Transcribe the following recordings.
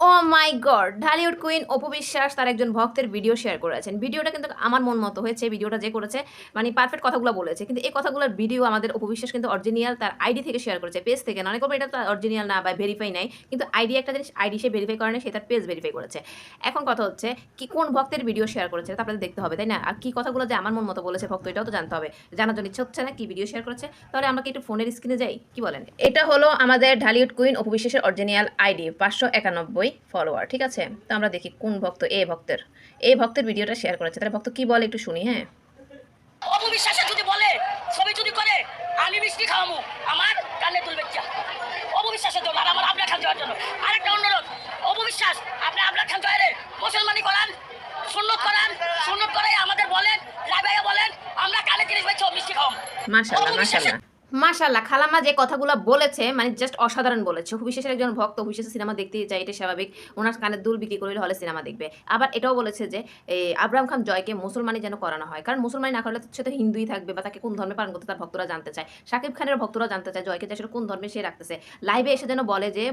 ও মাই god! Dhallywood queen Apu Biswas তার একজন ভক্তের ভিডিও শেয়ার করেছেন। ভিডিওটা কিন্তু আমার মন মতো হয়েছে। ভিডিওটা যে করেছে মানে পারফেক্ট কথাগুলো বলেছে। কিন্তু এই কথাগুলোর ভিডিও আমাদের অপু বিশ্বাস কিন্তু অরিজিনাল তার আইডি থেকে শেয়ার করেছে, পেজ থেকে না। অনেকে বলবে এটা তো অরিজিনাল না বা ভেরিফাই নাই। কিন্তু আইডি একটা জিনিস, আইডি সে ভেরিফাই করে নাই, সে তার পেজ ভেরিফাই করেছে। এখন কথা হচ্ছে কি কোন ভক্তের ভিডিও শেয়ার করেছে তা আপনাদের দেখতে হবে, তাই না? আর কি কথাগুলো যে আমার মন মতো বলেছে ভক্ত, এটাও তো জানতে হবে। জানার জন্য ইচ্ছা হচ্ছে না কি ভিডিও শেয়ার করেছে? তাহলে আমরা কি একটু ফোনের স্ক্রিনে যাই? কি বলেন? এটা হলো আমাদের ঢালিউড কুইন অপু বিশ্বাসের অরিজিনাল আইডি, 591 ফলোয়ার। ঠিক আছে? তো আমরা দেখি কোন ভক্ত এই ভক্তের ভিডিওটা শেয়ার করেছে। তাহলে ভক্ত কি বলে একটু শুনি। হ্যাঁ, অপু বিশ্বাসে যদি বলে ছবি যদি করে আমি মিষ্টি খাওয়াবো আমার কানে তুলবে কি অপু বিশ্বাসের জন্য আর আমার আবলা খান যাওয়ার জন্য আরেকটা অনুরোধ অপু বিশ্বাস আপনি আবলা খান জয়ের মুসলমানি করান সুন্নত করাই আমাদের বলেন লাগাইয়া বলেন আমরা কানে জিনিস পাইছি মিষ্টি খাওয়াবো মাশাআল্লাহ, মাশাআল্লাহ। মাশাআল্লাহ, খালাম্মা যে কথাগুলো বলেছে মানে জাস্ট অসাধারণ বলেছে। অপু বিশ্বাসের একজন ভক্ত, অপু বিশ্বাসের সিনেমা দেখতেই চায়, এটা স্বাভাবিক। উনার কানের দুল বিক্রি করলে হলে সিনেমা দেখবে। আবার এটাও বলেছে যে আব্রাহাম খান জয়কে মুসলমানি যেন করানো হয়। কারণ মুসলমানি না করলে সে তো হিন্দুই থাকবে বা তাকে কোন ধর্মে পালন করতে তার ভক্তরা জানতে চায়। শাকিব খানের ভক্তরা জানতে চায় জয়কে যে আসলে কোন ধর্মে সে রাখতেছে। লাইভে এসে যেন বলে যে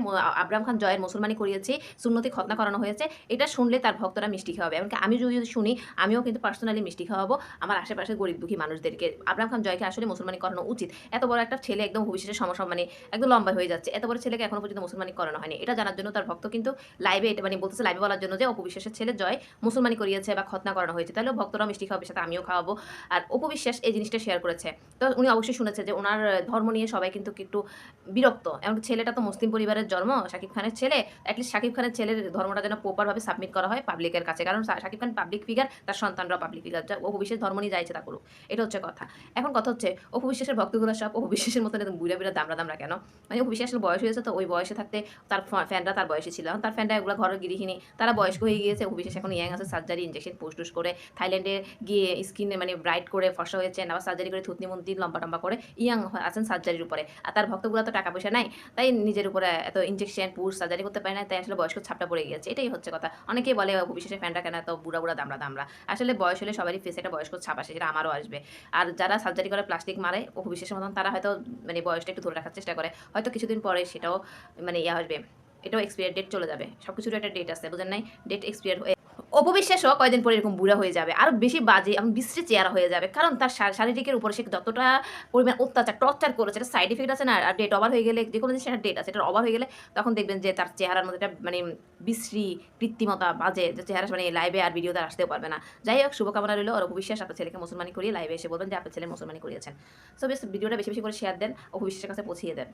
আব্রাহাম খান জয়ের মুসলমানি করিয়েছি, সুন্নতি খতনা করানো হয়েছে। এটা শুনলে তার ভক্তরা মিষ্টি খাওয়াবে। এমনকি আমি যদি শুনি আমিও কিন্তু পার্সোনালি মিষ্টি খাওয়াবো আমার আশেপাশের গরিব দুঃখী মানুষদেরকে। আব্রাহাম খান জয়কে আসলে মুসলমানি করানো উচিত। এত বড় একটা ছেলে একদম ভবিষ্যতের সমসম্মানী একদম লম্বা হয়ে যাচ্ছে। এত বড় ছেলেকে এখনো পর্যন্ত মুসলমানি করানো হয়নি। এটা জানার জন্য তার ভক্ত কিন্তু লাইভে এটা মানে বলতেছে, লাইভে বলার জন্য যে অপু বিশ্বাসের ছেলে জয় মুসলমানি করিয়েছে বা খতনা করানো হয়েছে। তাহলে ভক্তরাও মিষ্টি খাওয়াবে, সাথে আমিও খাওয়াবো। আর অপু বিশ্বাস এই জিনিসটা শেয়ার করেছে। তো উনি অবশ্যই শুনেছে যে ওনার ধর্ম নিয়ে সবাই কিন্তু একটু বিরক্ত। এমনকি ছেলেটা তো মুসলিম পরিবারের জন্ম, শাকিব খানের ছেলে। অ্যাটলিস্ট শাকিব খানের ছেলের ধর্মটা যেন প্রপারভাবে সাবমিট করা হয় পাবলিকের কাছে। কারণ শাকিব খান পাবলিক ফিগার, তার সন্তানরাও পাবলিক ফিগার। অপু বিশ্বাস ধর্ম নিয়ে যাইছে তা করুক। এটা হচ্ছে কথা। এখন কথা হচ্ছে অপু বিশ্বাসের ভক্তগুলো সব অপু বিশ্বাসের মতন একদম বুড়া বুড়া দামড়া কেন? মানে অপু বিশ্বাসের বয়স হয়েছে, তো ওই বয়সে থাকতে তার ফ্যানরা তার বয়সে ছিল। তার ফ্যানরা এগুলো ঘরের গৃহিণী, তারা বয়স্ক হয়ে গিয়েছে। অপু বিশ্বাস এখন ইয়াং আছে, সার্জারি ইনজেকশন পোস্টুস করে থাইল্যান্ডে গিয়ে স্কিনে মানে ব্রাইট করে ফর্সা হয়েছেন, আবার সার্জারি করে থুতনি মুতনি লম্বা টম্বা করে ইয়াং আছেন সার্জারির উপরে। আর তার ভক্তগুলো তো টাকা পয়সা নাই, তাই নিজের উপরে এত ইনজেকশন পুশ সার্জারি করতে পারে না, তাই আসলে বয়স্ক ছাপটা পড়ে গিয়েছে। এটাই হচ্ছে কথা। অনেকেই বলে অপু বিশ্বাসের ফ্যানরা কেন এত বুড়া বুড়া দামড়া। আসলে বয়স হলে সবারই ফেসে একটা বয়স্ক ছাপ আসে, সেটা আমারও আসবে। আর যারা সার্জারি করে প্লাস্টিক মারে অপু বিশ্বাসের মতন, তারা হয়তো মানে বয়সটা একটু ধরে রাখার চেষ্টা করে। হয়তো কিছুদিন পরে সেটাও মানে আসবে, এটাও এক্সপায়ার ডেট চলে যাবে। সবকিছুর একটা ডেট আছে, বুঝেন নাই? ডেট এক্সপায়ার হয়ে অপু বিশ্বাসও কয়দিন পরে এরকম বুড়া হয়ে যাবে, আরো বেশি বাজে এবং বিশ্রী চেহারা হয়ে যাবে। কারণ তার শারীরিকের উপরে সে যতটা পরিমাণ অত্যাচার টর্চার করেছে, এটা সাইড ইফেক্ট আছে না। আর ডেট ওভার হয়ে গেলে, যে কোনো জিনিস একটা ডেট আছে, এটা ওভার হয়ে গেলে তখন দেখবেন যে তার চেহারার মধ্যে একটা মানে বিশ্রী কৃত্রিমতা বাজে যে চেহারা, মানে লাইভে আর ভিডিওতে আসতেও পারবে না। যাই হোক, শুভকামনা রইল। আর অপু বিশ্বাস আপনার ছেলেকে মুসলমানি করিয়ে লাইভে এসে বলবেন যে আপনার ছেলে মুসলমানি করিয়েছেন। সো বেশ ভিডিওটা বেশি বেশি করে শেয়ার দেন, অপু বিশ্বাসের কাছে পৌঁছিয়ে দেন।